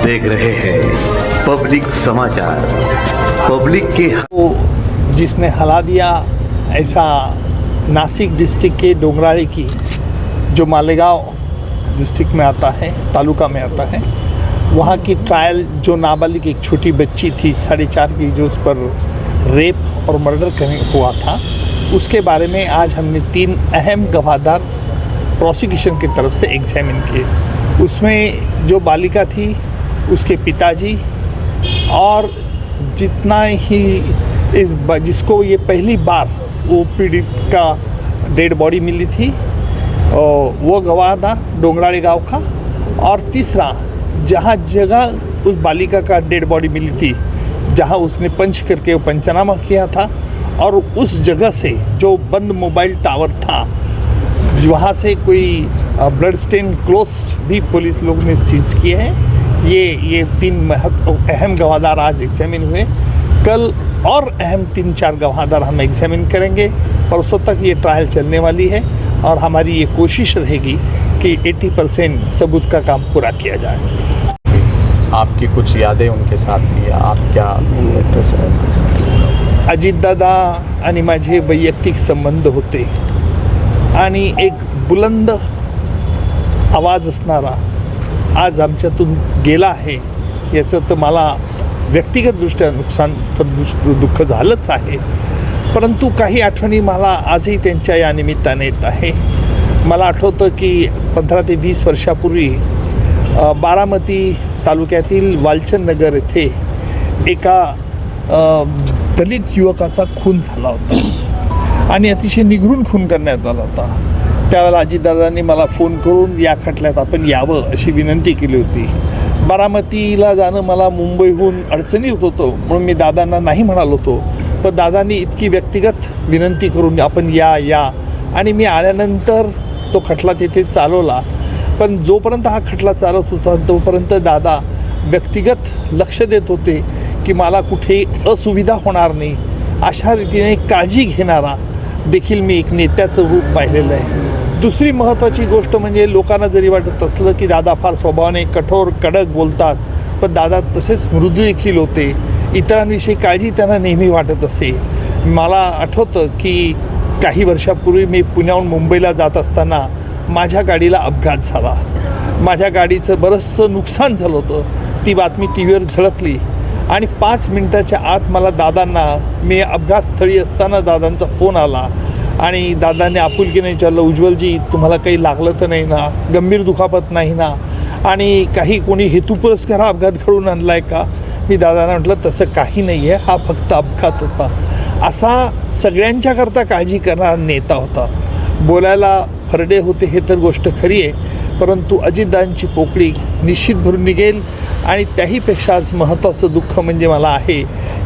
देख रहे हैं पब्लिक समाचार। पब्लिक के वो जिसने हला दिया, ऐसा नासिक डिस्ट्रिक्ट के डोंगराड़ी की जो मालेगांव डिस्ट्रिक्ट में आता है, तालुका में आता है, वहाँ की ट्रायल जो नाबालिग एक छोटी बच्ची थी 4.5 की, जो उस पर रेप और मर्डर हुआ था, उसके बारे में आज हमने 3 अहम गवाहदार प्रोसिक्यूशन की तरफ से एग्जामिन किए। उसमें जो बालिका थी, उसके पिताजी और जितना ही जिसको ये पहली बार वो पीड़ित का डेड बॉडी मिली थी, वो गवाह था डोंगराड़ी गांव का। और तीसरा, जहाँ जगह उस बालिका का डेड बॉडी मिली थी, जहाँ उसने पंच करके वो पंचनामा किया था, और उस जगह से जो बंद मोबाइल टावर था, वहाँ से कोई ब्लड स्टेन क्लोथ्स भी पुलिस लोग ने सीज किए हैं। ये 3 अहम गवाहदार आज एग्जामिन हुए। कल और अहम 3-4 गवाहदार हम एग्जामिन करेंगे। परसों तक ये ट्रायल चलने वाली है और हमारी ये कोशिश रहेगी कि 80% सबूत का काम पूरा किया जाए। आपकी कुछ यादें उनके साथ थी, आप क्या? अजितदादा आणि माझे वैयक्तिक संबंध होते आणि एक बुलंद आवाज असणारा आज आमच्यातून गेला आहे, याचं तर मला व्यक्तिगतदृष्ट्या नुकसान तर दुःख झालंच आहे, परंतु काही आठवणी मला आजही त्यांच्या या निमित्ताने येत आहे। मला आठवतं की 15 ते 20 वर्षापूर्वी बारामती तालुक्यातील वालचंद नगर येथे एका दलित युवकाचा खून झाला होता आणि अतिशय निगून खून करण्यात आला होता। त्यावेळेला अजितदादांनी मला फोन करून या खटल्यात आपण यावं अशी विनंती केली होती। बारामतीला जाणं मला मुंबईहून अडचणीत होतं, म्हणून मी दादांना नाही म्हणालो होतो, पण दादांनी इतकी व्यक्तिगत विनंती करून आपण या आणि मी आल्यानंतर तो खटला तिथे चालवला। पण जोपर्यंत हा खटला चालत होता तोपर्यंत दादा व्यक्तिगत लक्ष देत होते की मला कुठे असुविधा होणार नाही, अशा रीतीने काळजी घेणारा देखील मी एक नेत्याचं रूप पाहिलेलं आहे। दुसरी महत्त्वाची गोष्ट म्हणजे लोकांना जरी वाटत असलं की दादा फार स्वभावाने कठोर कडक बोलतात, पण दादा तसेच मृदू देखील होते। इतरांविषयी काळजी त्यांना नेहमी वाटत असे। मला आठवतं की काही वर्षापूर्वी मी पुण्याहून मुंबईला जात असताना माझ्या गाडीला अपघात झाला। माझ्या गाडीचं बरंचसं नुकसान झालं होतं। ती बातमी टी व्हीवर झळकली आणि 5 मिनिटाच्या आत मला दादांना, मी अपघातस्थळी असताना दादांचा फोन आला आणि दादांनी आपुलकीने विचारलं, उज्ज्वलजी तुम्हाला काही लागलं तर नाही ना, गंभीर दुखापत नाही ना, आणि काही कोणी हेतुपुरस्कार हा अपघात घडवून आणला आहे का? मी दादांना म्हटलं तसं काही नाही आहे, हा फक्त अपघात होता। असा सगळ्यांच्याकरता काळजी करणारा नेता होता। बोलायला फरडे होते हे तर गोष्ट खरी आहे, परंतु अजितदादांची पोकळी निश्चित भरून निघेल। आणि त्याहीपेक्षा आज महत्त्वाचं दुःख म्हणजे मला आहे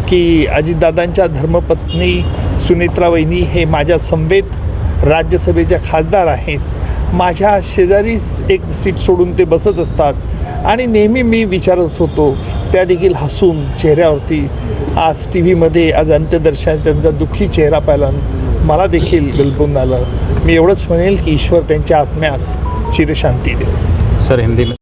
की अजितदादांच्या धर्मपत्नी सुनेत्रा वहिनी हे माझ्या समवेत राज्यसभेच्या खासदार आहेत। माझ्या शेजारीच एक सीट सोडून ते बसत असतात आणि नेहमी मी विचारत होतो, त्या देखील हसून चेहऱ्यावरती आज टी व्हीमध्ये आज अंत्यदर्शन त्यांचा दुःखी चेहरा पाहिला मला देखील गलबून आलं। मी एवढंच म्हणेल की ईश्वर त्यांच्या आत्म्यास चिरशांती देव। सर, हिंदी में